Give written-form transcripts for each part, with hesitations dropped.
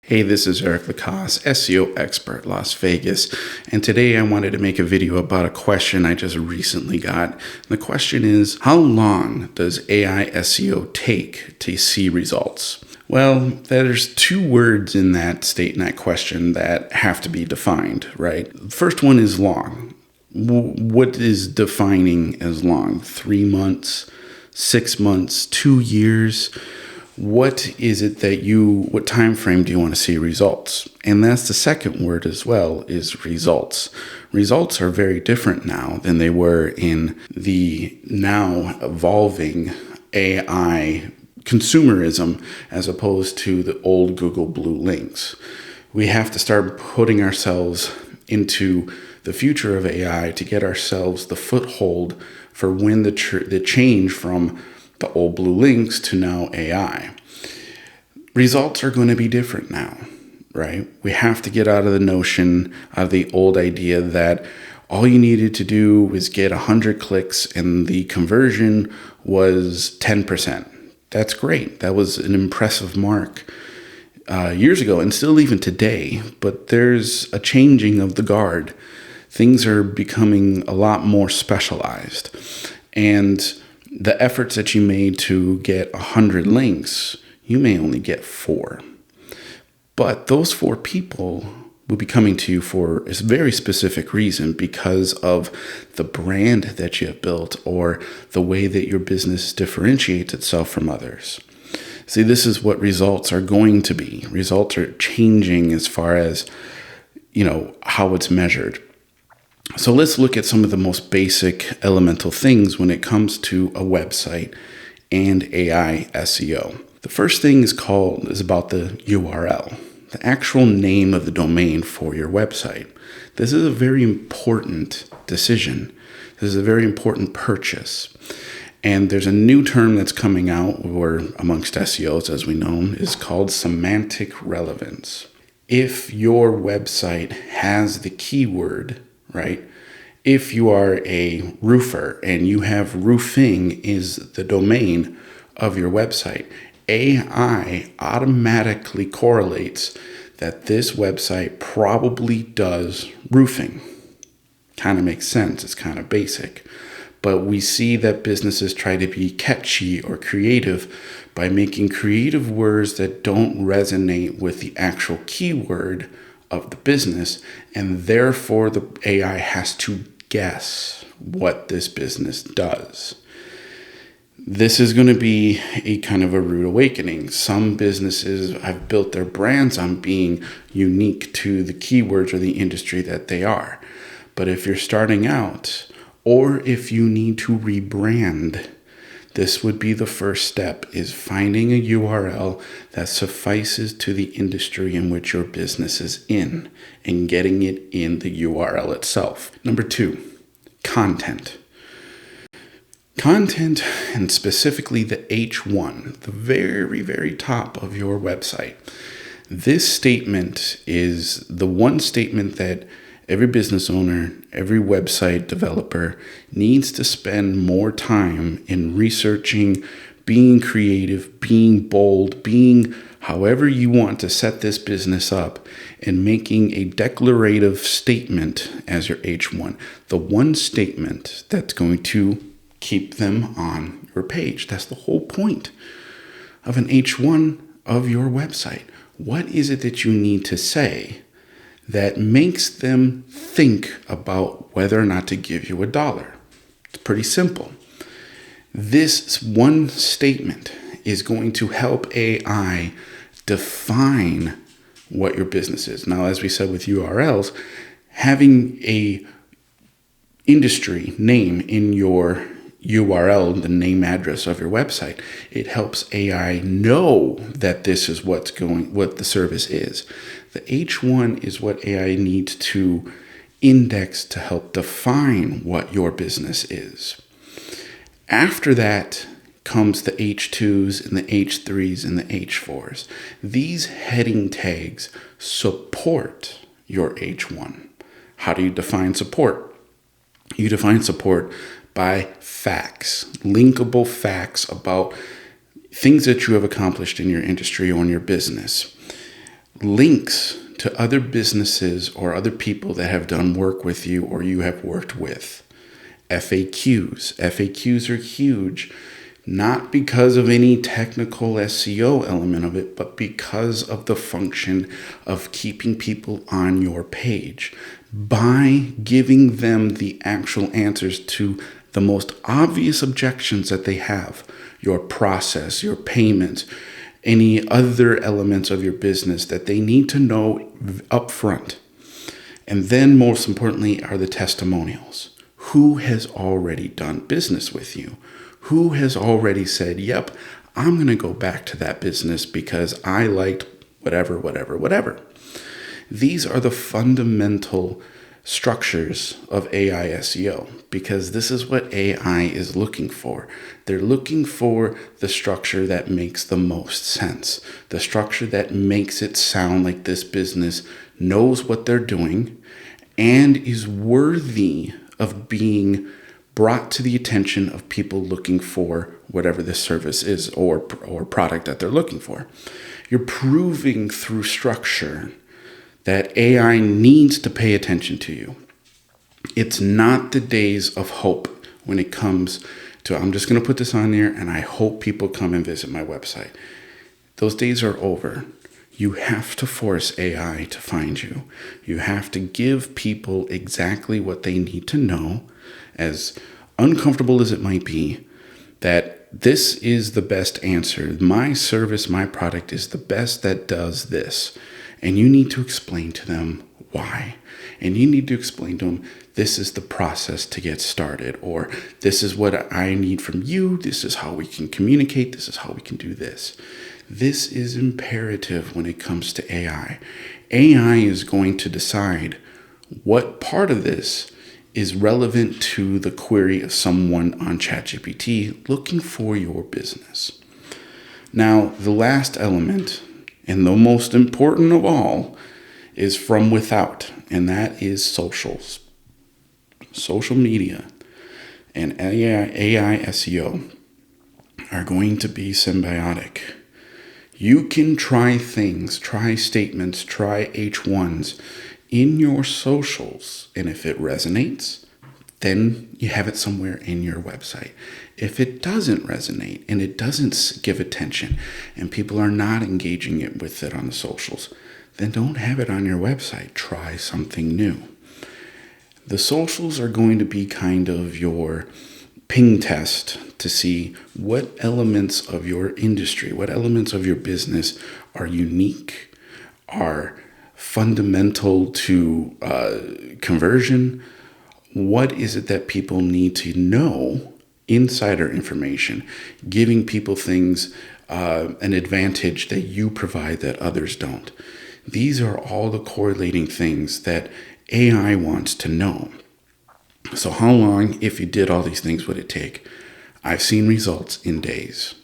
Hey, this is LaCasse, SEO Expert Las Vegas, and today I wanted to make a video about a question I just recently got. The question is, how long does AI SEO take to see results? Well, there's two words in that question that have to be defined, right? The first one is long. What is defining as long? 3 months, 6 months, 2 years? What is it what time frame do you want to see results? And that's the second word as well, is results. Results are very different now than they were in the now evolving AI consumerism as opposed to the old Google blue links. We have to start putting ourselves into the future of AI to get ourselves the foothold for when the change from the old blue links to now AI. Results are going to be different now, right? We have to get out of the old idea that all you needed to do was get 100 clicks and the conversion was 10%. That's great. That was an impressive mark years ago and still even today, but there's a changing of the guard. Things are becoming a lot more specialized, and the efforts that you made to get 100 links, you may only get 4. But those 4 people will be coming to you for a very specific reason because of the brand that you have built or the way that your business differentiates itself from others. See, this is what results are going to be. Results are changing as far as, how it's measured. So let's look at some of the most basic elemental things when it comes to a website and AI SEO. The first thing is about the URL, the actual name of the domain for your website. This is a very important decision. This is a very important purchase. And there's a new term that's coming out, or amongst SEOs, as we know, is called semantic relevance. If your website has the keyword, right? If you are a roofer and you have roofing is the domain of your website, AI automatically correlates that this website probably does roofing. Kind of makes sense. It's kind of basic. But we see that businesses try to be catchy or creative by making creative words that don't resonate with the actual keyword of the business, and therefore the AI has to guess what this business does. This is going to be a kind of a rude awakening. Some businesses have built their brands on being unique to the keywords or the industry that they are. But if you're starting out, or if you need to rebrand, this would be the first step, is finding a URL that suffices to the industry in which your business is in and getting it in the URL itself. Number 2, content. Content, and specifically the H1, the very, very top of your website. This statement is the one statement that every business owner, every website developer needs to spend more time in researching, being creative, being bold, being however you want to set this business up, and making a declarative statement as your H1. The one statement that's going to keep them on your page. That's the whole point of an H1 of your website. What is it that you need to say that makes them think about whether or not to give you $1? It's pretty simple. This one statement is going to help AI define what your business is. Now, as we said with URLs, having a industry name in your URL, the name address of your website, it helps AI know that this is what the service is. The H1 is what AI needs to index to help define what your business is. After that comes the H2s and the H3s and the H4s. These heading tags support your H1. How do you define support? You define support by facts, linkable facts about things that you have accomplished in your industry or in your business. links to other businesses or other people that have done work with you or you have worked with. FAQs. FAQs are huge, not because of any technical SEO element of it, but because of the function of keeping people on your page by giving them the actual answers to the most obvious objections that they have, your process, your payments, any other elements of your business that they need to know up front. And then most importantly are the testimonials. Who has already done business with you? Who has already said, yep, I'm going to go back to that business because I liked whatever, whatever, whatever. These are the fundamental structures of AI SEO because this is what AI is looking for. They're looking for the structure that makes the most sense, the structure that makes it sound like this business knows what they're doing and is worthy of being brought to the attention of people looking for whatever this service is or product that they're looking for. You're proving through structure that AI needs to pay attention to you. It's not the days of hope when it comes to, I'm just going to put this on there and I hope people come and visit my website. Those days are over. You have to force AI to find you. You have to give people exactly what they need to know, as uncomfortable as it might be, that this is the best answer. My service, my product is the best that does this. And you need to explain to them why. And you need to explain to them, this is the process to get started, or this is what I need from you. This is how we can communicate. This is how we can do this. This is imperative when it comes to AI. AI is going to decide what part of this is relevant to the query of someone on ChatGPT looking for your business. Now, the last element, and the most important of all, is from without, and that is socials. Social media and AI SEO are going to be symbiotic. You can try things, try statements, try H1s in your socials, and if it resonates, then you have it somewhere in your website. If it doesn't resonate and it doesn't give attention and people are not engaging it with it on the socials, then don't have it on your website. Try something new. The socials are going to be kind of your ping test to see what elements of your industry, what elements of your business are unique, are fundamental to conversion. What is it that people need to know? Insider information, giving people things, an advantage that you provide that others don't. These are all the correlating things that AI wants to know. So how long, if you did all these things, would it take? I've seen results in days.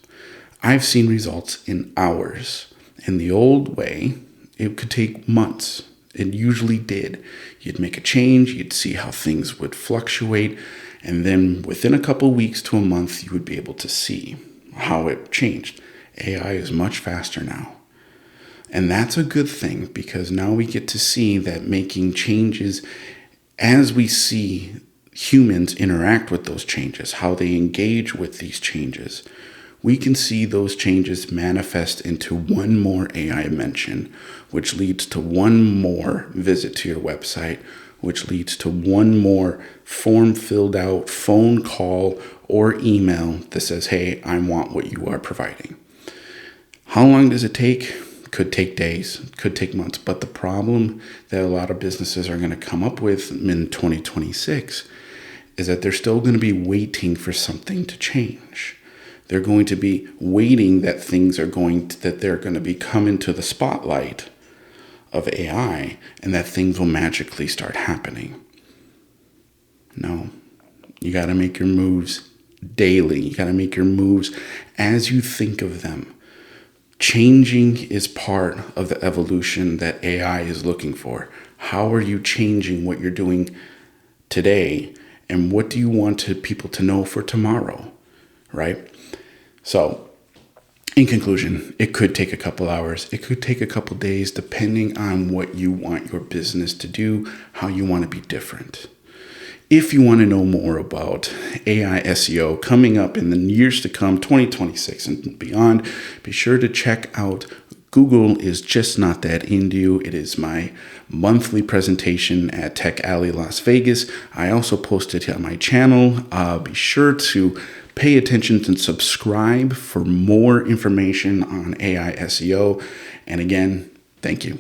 I've seen results in hours. In the old way, it could take months. It usually did. You'd make a change, you'd see how things would fluctuate, and then within a couple of weeks to a month, you would be able to see how it changed. AI is much faster now. And that's a good thing because now we get to see that making changes as we see humans interact with those changes, how they engage with these changes, we can see those changes manifest into one more AI mention, which leads to one more visit to your website, which leads to one more form filled out phone call or email that says, hey, I want what you are providing. How long does it take? Could take days, could take months. But the problem that a lot of businesses are going to come up with in 2026 is that they're still going to be waiting for something to change. They're going to be waiting that they're going to be coming to the spotlight of AI and that things will magically start happening. No, you got to make your moves daily. You got to make your moves as you think of them. Changing is part of the evolution that AI is looking for. How are you changing what you're doing today? And what do you want people to know for tomorrow, right? So In conclusion, it could take a couple hours. It could take a couple days, depending on what you want your business to do, how you want to be different. If you want to know more about AI SEO coming up in the years to come, 2026 and beyond, be sure to check out Google is Just Not That Into You. It is my monthly presentation at Tech Alley Las Vegas. I also post it on my channel. Be sure to pay attention and subscribe for more information on AI SEO. And again, thank you.